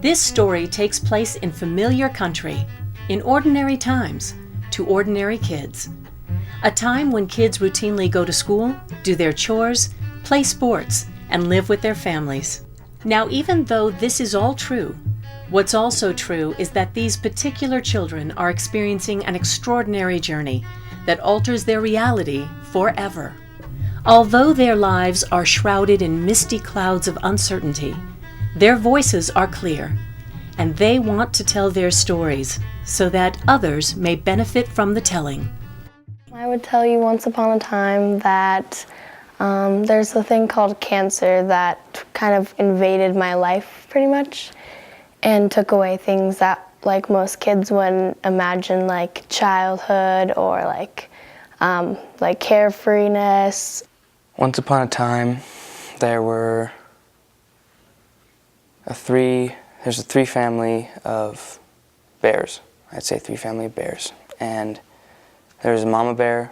This story takes place in familiar country, in ordinary times, to ordinary kids. A time when kids routinely go to school, do their chores, play sports, and live with their families. Now, even though this is all true, what's also true is that these particular children are experiencing an extraordinary journey that alters their reality forever. Although their lives are shrouded in misty clouds of uncertainty, their voices are clear, and they want to tell their stories so that others may benefit from the telling. I would tell you once upon a time that there's a thing called cancer that kind of invaded my life pretty much and took away things that like most kids wouldn't imagine, like childhood or like carefreeness. Once upon a time, there's a three family of bears. I'd say three family of bears. And there was a mama bear,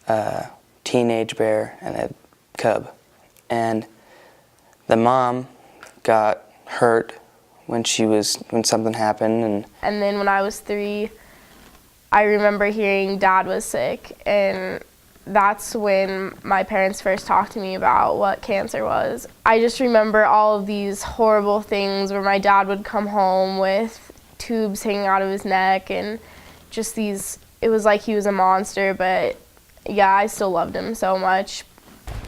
a teenage bear, and a cub. And the mom got hurt when something happened. And then when I was 3, I remember hearing Dad was sick, and that's when my parents first talked to me about what cancer was. I just remember all of these horrible things where my dad would come home with tubes hanging out of his neck and just these, it was like he was a monster, but yeah, I still loved him so much.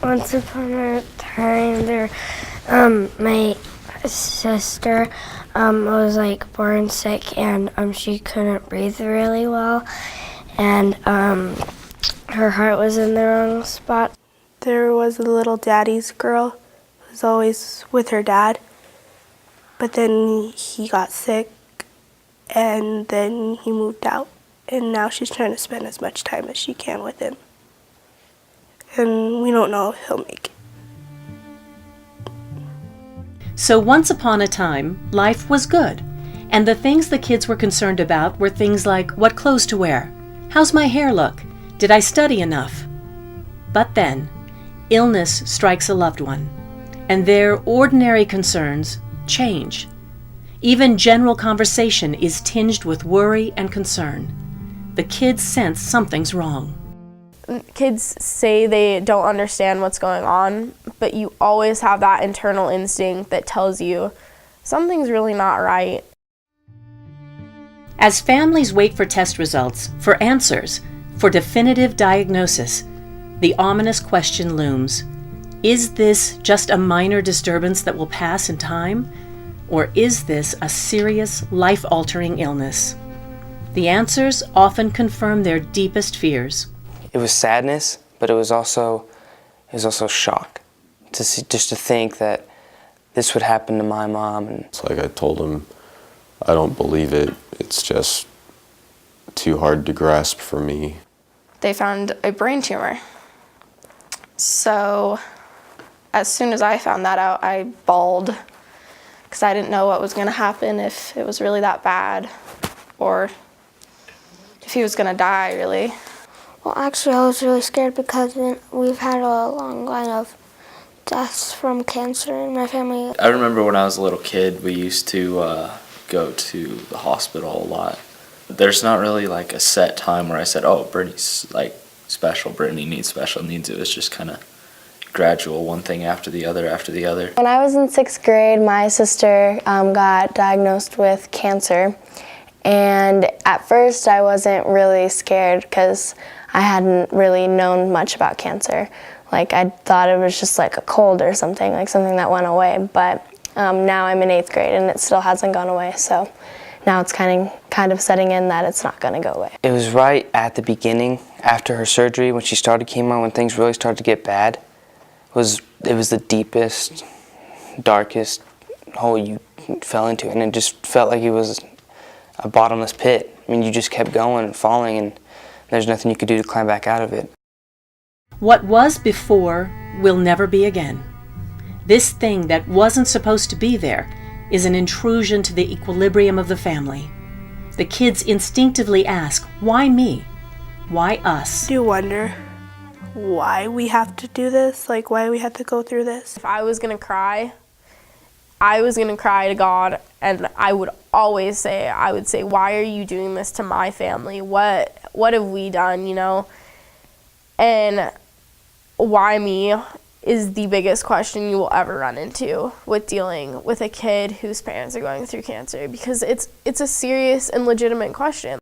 Once upon a time there, my sister was like born sick and she couldn't breathe really well, and her heart was in the wrong spot. There was a little daddy's girl who was always with her dad, but then he got sick and then he moved out, and now she's trying to spend as much time as she can with him. And we don't know if he'll make it. So once upon a time, life was good, and the things the kids were concerned about were things like what clothes to wear, how's my hair look, did I study enough? But then, illness strikes a loved one, and their ordinary concerns change. Even general conversation is tinged with worry and concern. The kids sense something's wrong. Kids say they don't understand what's going on, but you always have that internal instinct that tells you something's really not right. As families wait for test results, for answers, for definitive diagnosis, the ominous question looms. Is this just a minor disturbance that will pass in time? Or is this a serious, life-altering illness? The answers often confirm their deepest fears. It was sadness, but it was also shock to think that this would happen to my mom. And it's like I told him, I don't believe it. It's just too hard to grasp for me. They found a brain tumor. So as soon as I found that out, I bawled because I didn't know what was going to happen, if it was really that bad or if he was going to die, really. Well, actually, I was really scared because we've had a long line of deaths from cancer in my family. I remember when I was a little kid, we used to go to the hospital a lot. There's not really like a set time where I said, oh, Brittany's like special, Brittany needs special needs. It was just kind of gradual, one thing after the other after the other. When I was in 6th grade, my sister got diagnosed with cancer. And at first I wasn't really scared because I hadn't really known much about cancer. Like I thought it was just like a cold or something, like something that went away. But now I'm in 8th grade and it still hasn't gone away. So now it's kind of setting in that it's not going to go away. it was right at the beginning, after her surgery, when she started chemo, when things really started to get bad. It was the deepest, darkest hole you fell into, and it just felt like it was a bottomless pit. I mean, you just kept going and falling, and there's nothing you could do to climb back out of it. What was before will never be again. This thing that wasn't supposed to be there is an intrusion to the equilibrium of the family. The kids instinctively ask, why me? Why us? Do you wonder why we have to do this? Like, why we have to go through this? If I was going to cry, I was gonna cry to God, and I would say, why are you doing this to my family? What have we done, you know? And why me is the biggest question you will ever run into with dealing with a kid whose parents are going through cancer, because it's a serious and legitimate question.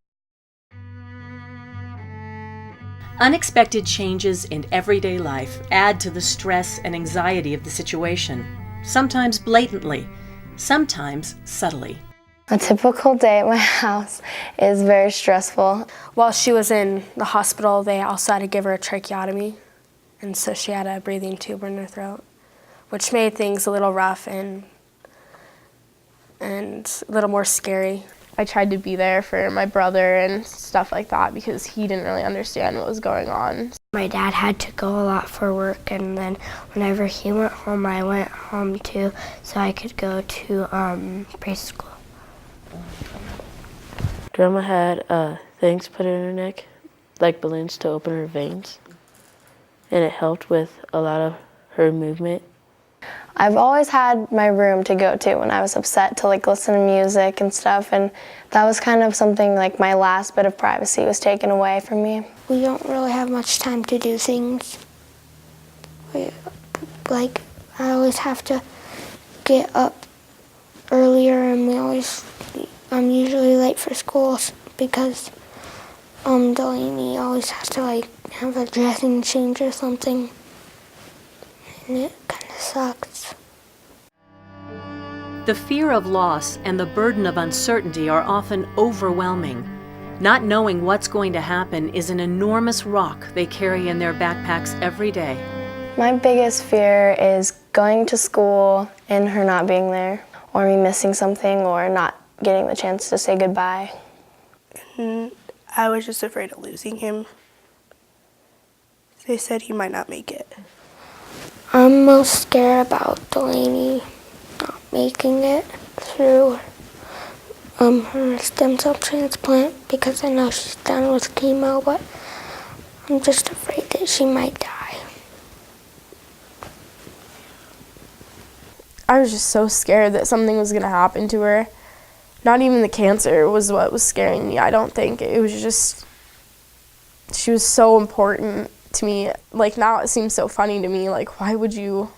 Unexpected changes in everyday life add to the stress and anxiety of the situation, sometimes blatantly, sometimes subtly. A typical day at my house is very stressful. While she was in the hospital, they also had to give her a tracheotomy, and so she had a breathing tube in her throat, which made things a little rough and a little more scary. I tried to be there for my brother and stuff like that because he didn't really understand what was going on. My dad had to go a lot for work, and then whenever he went home, I went home too, so I could go to preschool. Grandma had things put in her neck, like balloons to open her veins, and it helped with a lot of her movement. I've always had my room to go to when I was upset, to like listen to music and stuff, and that was kind of something like my last bit of privacy was taken away from me. We don't really have much time to do things. Like, I always have to get up earlier, and I'm usually late for school because Delaney always has to like have a dressing change or something, and it kind of sucks. The fear of loss and the burden of uncertainty are often overwhelming. Not knowing what's going to happen is an enormous rock they carry in their backpacks every day. My biggest fear is going to school and her not being there, or me missing something, or not getting the chance to say goodbye. I was just afraid of losing him. They said he might not make it. I'm most scared about Delaney not making it through her stem cell transplant, because I know she's done with chemo, but I'm just afraid that she might die. I was just so scared that something was gonna happen to her. Not even the cancer was what was scaring me, I don't think. It was just, she was so important to me. Like, now it seems so funny to me, like, why would you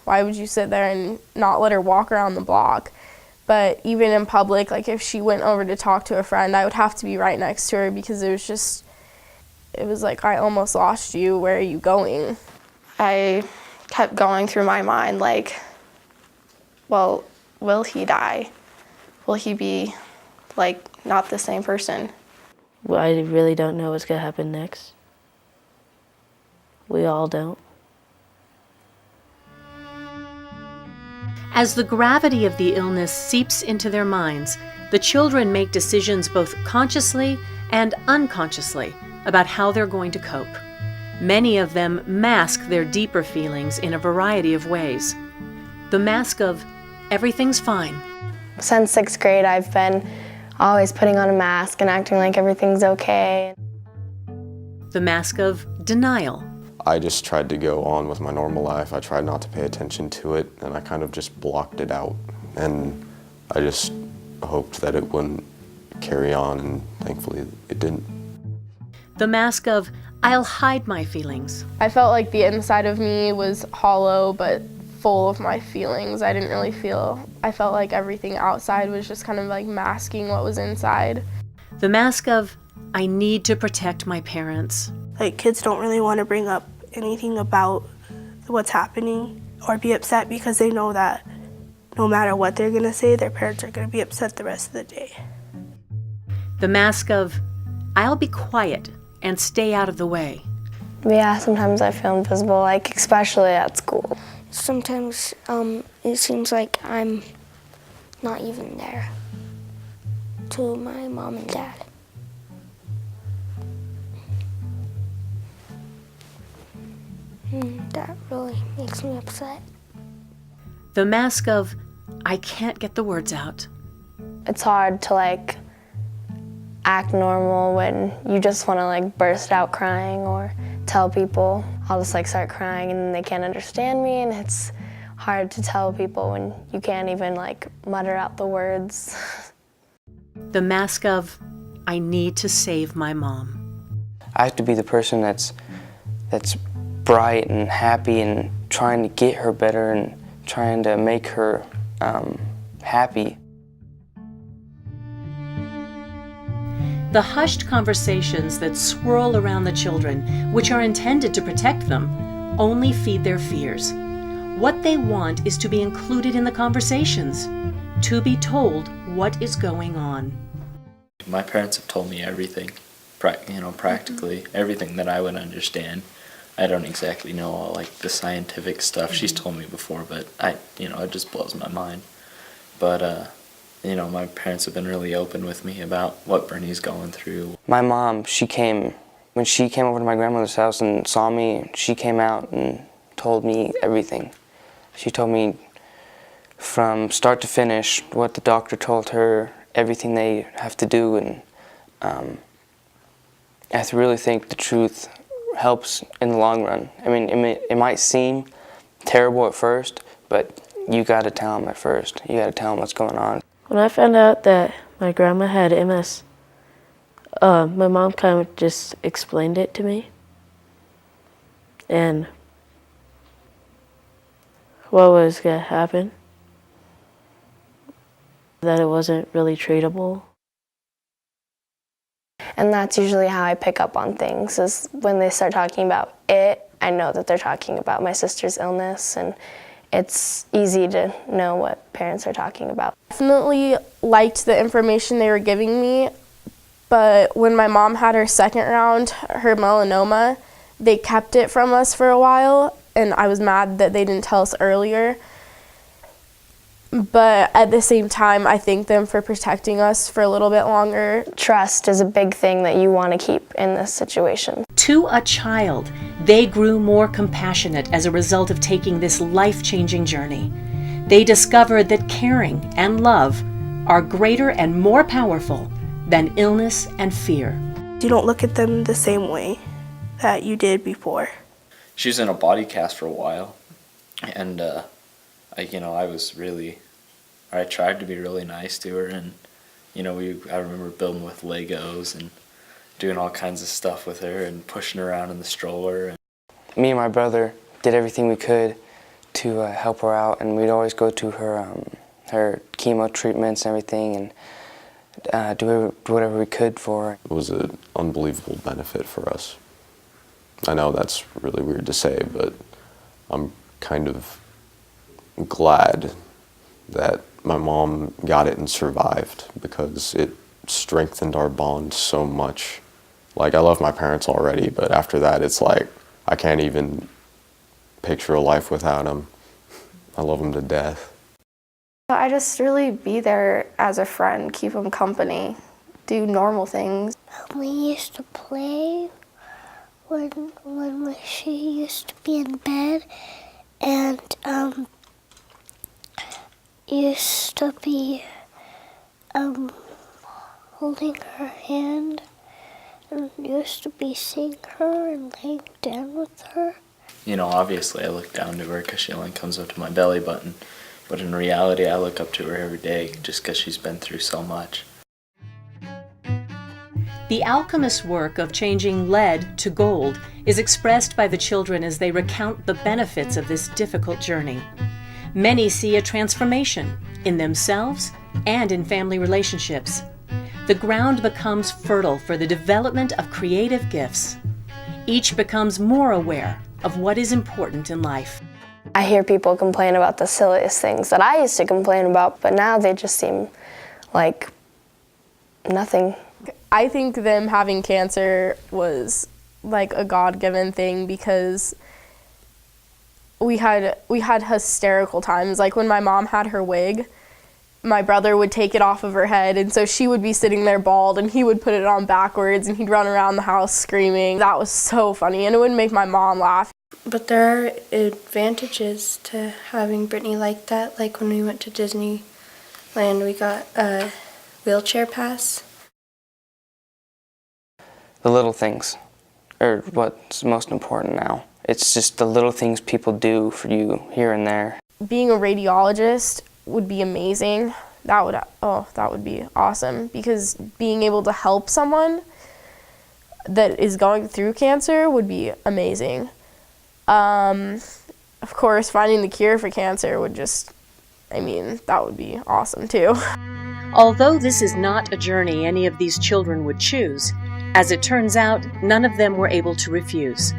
sit there and not let her walk around the block? But even in public, like, if she went over to talk to a friend, I would have to be right next to her, because it was like, I almost lost you, where are you going? I kept going through my mind, like, well, will he die? Will he be, like, not the same person? Well, I really don't know what's going to happen next. We all don't. As the gravity of the illness seeps into their minds, the children make decisions both consciously and unconsciously about how they're going to cope. Many of them mask their deeper feelings in a variety of ways. The mask of everything's fine. Since 6th grade, I've been always putting on a mask and acting like everything's okay. The mask of denial. I just tried to go on with my normal life. I tried not to pay attention to it, and I kind of just blocked it out. And I just hoped that it wouldn't carry on, and thankfully it didn't. The mask of I'll hide my feelings. I felt like the inside of me was hollow but full of my feelings. I felt like everything outside was just kind of like masking what was inside. The mask of I need to protect my parents. Like, kids don't really want to bring up anything about what's happening or be upset, because they know that no matter what they're going to say, their parents are going to be upset the rest of the day. The mask of I'll be quiet and stay out of the way. Yeah, sometimes I feel invisible, like especially at school. Sometimes it seems like I'm not even there to my mom and dad. That really makes me upset. The mask of I can't get the words out. It's hard to like act normal when you just want to like burst out crying or tell people. I'll just like start crying and they can't understand me, and it's hard to tell people when you can't even like mutter out the words. The mask of, I need to save my mom. I have to be the person that's bright and happy and trying to get her better and trying to make her happy. The hushed conversations that swirl around the children, which are intended to protect them, only feed their fears. What they want is to be included in the conversations, to be told what is going on. My parents have told me everything, practically everything that I would understand. I don't exactly know all like the scientific stuff she's told me before, but it just blows my mind. But my parents have been really open with me about what Bernie's going through. My mom, when she came over to my grandmother's house and saw me, she came out and told me everything. She told me from start to finish what the doctor told her, everything they have to do, and I really think the truth helps in the long run. I mean, it might seem terrible at first, but you got to tell them at first. You got to tell them what's going on. When I found out that my grandma had MS, my mom kind of just explained it to me. And what was going to happen. That it wasn't really treatable. And that's usually how I pick up on things, is when they start talking about it, I know that they're talking about my sister's illness, and it's easy to know what parents are talking about. Definitely liked the information they were giving me, but when my mom had her second round, her melanoma, they kept it from us for a while, and I was mad that they didn't tell us earlier. But at the same time, I thank them for protecting us for a little bit longer. Trust is a big thing that you want to keep in this situation. To a child, they grew more compassionate as a result of taking this life-changing journey. They discovered that caring and love are greater and more powerful than illness and fear. You don't look at them the same way that you did before. She was in a body cast for a while, and I tried to be really nice to her, and I remember building with Legos and doing all kinds of stuff with her and pushing her around in the stroller. Me and my brother did everything we could to help her out, and we'd always go to her chemo treatments and everything, and do whatever we could for her. It was an unbelievable benefit for us. I know that's really weird to say, but I'm kind of glad that my mom got it and survived, because it strengthened our bond so much. Like, I love my parents already, but after that, it's like I can't even picture a life without them. I love them to death. I just really be there as a friend, keep them company, do normal things. We used to play when she used to be in bed, and used to be holding her hand, and used to be seeing her and laying down with her. Obviously I look down to her because she only comes up to my belly button, but in reality I look up to her every day just because she's been through so much. The alchemist's work of changing lead to gold is expressed by the children as they recount the benefits of this difficult journey. Many see a transformation in themselves and in family relationships. The ground becomes fertile for the development of creative gifts. Each becomes more aware of what is important in life. I hear people complain about the silliest things that I used to complain about, but now they just seem like nothing. I think them having cancer was like a God-given thing, because we had hysterical times. Like when my mom had her wig, my brother would take it off of her head, and so she would be sitting there bald, and he would put it on backwards, and he'd run around the house screaming. That was so funny, and it would make my mom laugh. But there are advantages to having Brittany like that. Like when we went to Disneyland, we got a wheelchair pass. The little things are what's most important now. It's just the little things people do for you here and there. being a radiologist would be amazing. That would be awesome, because being able to help someone that is going through cancer would be amazing. Of course, finding the cure for cancer would that would be awesome too. Although this is not a journey any of these children would choose, as it turns out, none of them were able to refuse.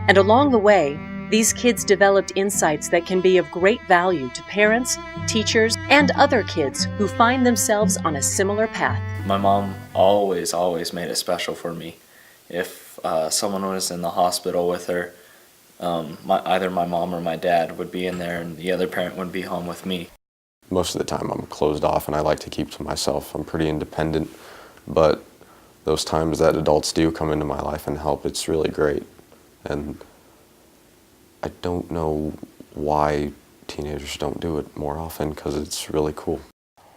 And along the way, these kids developed insights that can be of great value to parents, teachers, and other kids who find themselves on a similar path. My mom always made it special for me. If someone was in the hospital with her, either my mom or my dad would be in there, and the other parent would be home with me. Most of the time I'm closed off and I like to keep to myself. I'm pretty independent, but those times that adults do come into my life and help, it's really great. And I don't know why teenagers don't do it more often, because it's really cool.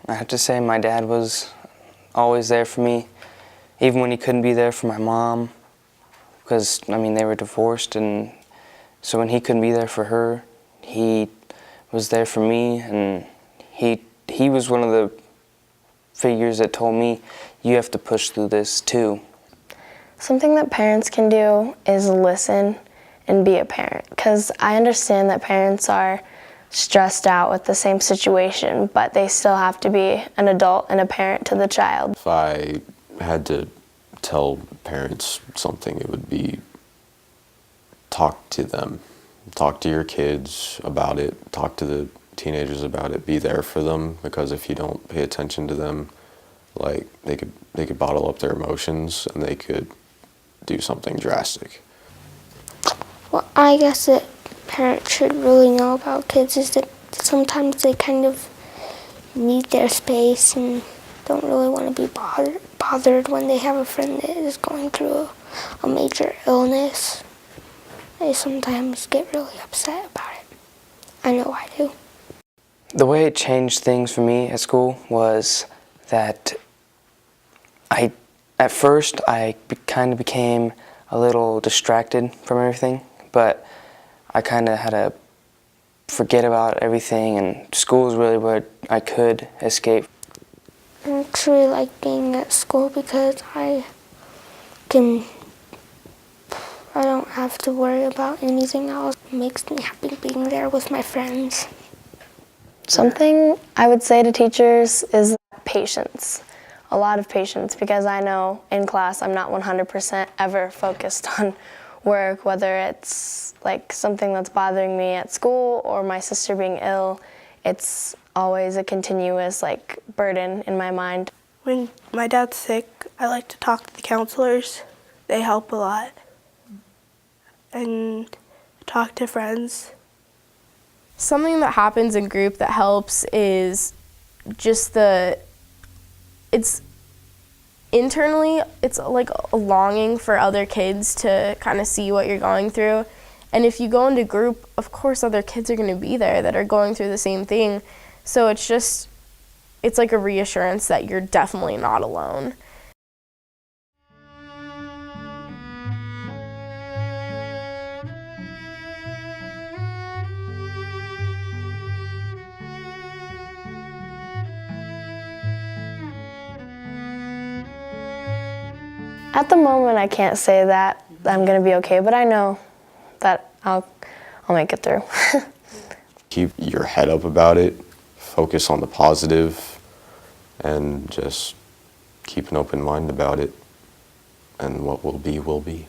I have to say my dad was always there for me, even when he couldn't be there for my mom, because, I mean, they were divorced, and so when he couldn't be there for her, he was there for me, and he was one of the figures that told me, you have to push through this too. Something that parents can do is listen and be a parent, because I understand that parents are stressed out with the same situation, but they still have to be an adult and a parent to the child. If I had to tell parents something, it would be talk to them. Talk to your kids about it. Talk to the teenagers about it. Be there for them, because if you don't pay attention to them, like they could bottle up their emotions and they could do something drastic. What I guess that parents should really know about kids is that sometimes they kind of need their space and don't really want to be bothered when they have a friend that is going through a major illness. They sometimes get really upset about it. I know I do. The way it changed things for me at school was that at first I kind of became a little distracted from everything, but I kind of had to forget about everything, and school was really where I could escape. I actually like being at school because I don't have to worry about anything else. It makes me happy being there with my friends. Something I would say to teachers is patience. A lot of patience, because I know in class I'm not 100% ever focused on work, whether it's like something that's bothering me at school or my sister being ill. It's always a continuous burden in my mind. When my dad's sick, I like to talk to the counselors. They help a lot. And talk to friends. Something that happens in group that helps is just internally, it's like a longing for other kids to kind of see what you're going through. And if you go into group, of course other kids are going to be there that are going through the same thing. So it's like a reassurance that you're definitely not alone. At the moment, I can't say that I'm going to be okay, but I know that I'll make it through. Keep your head up about it, focus on the positive, and just keep an open mind about it, and what will be, will be.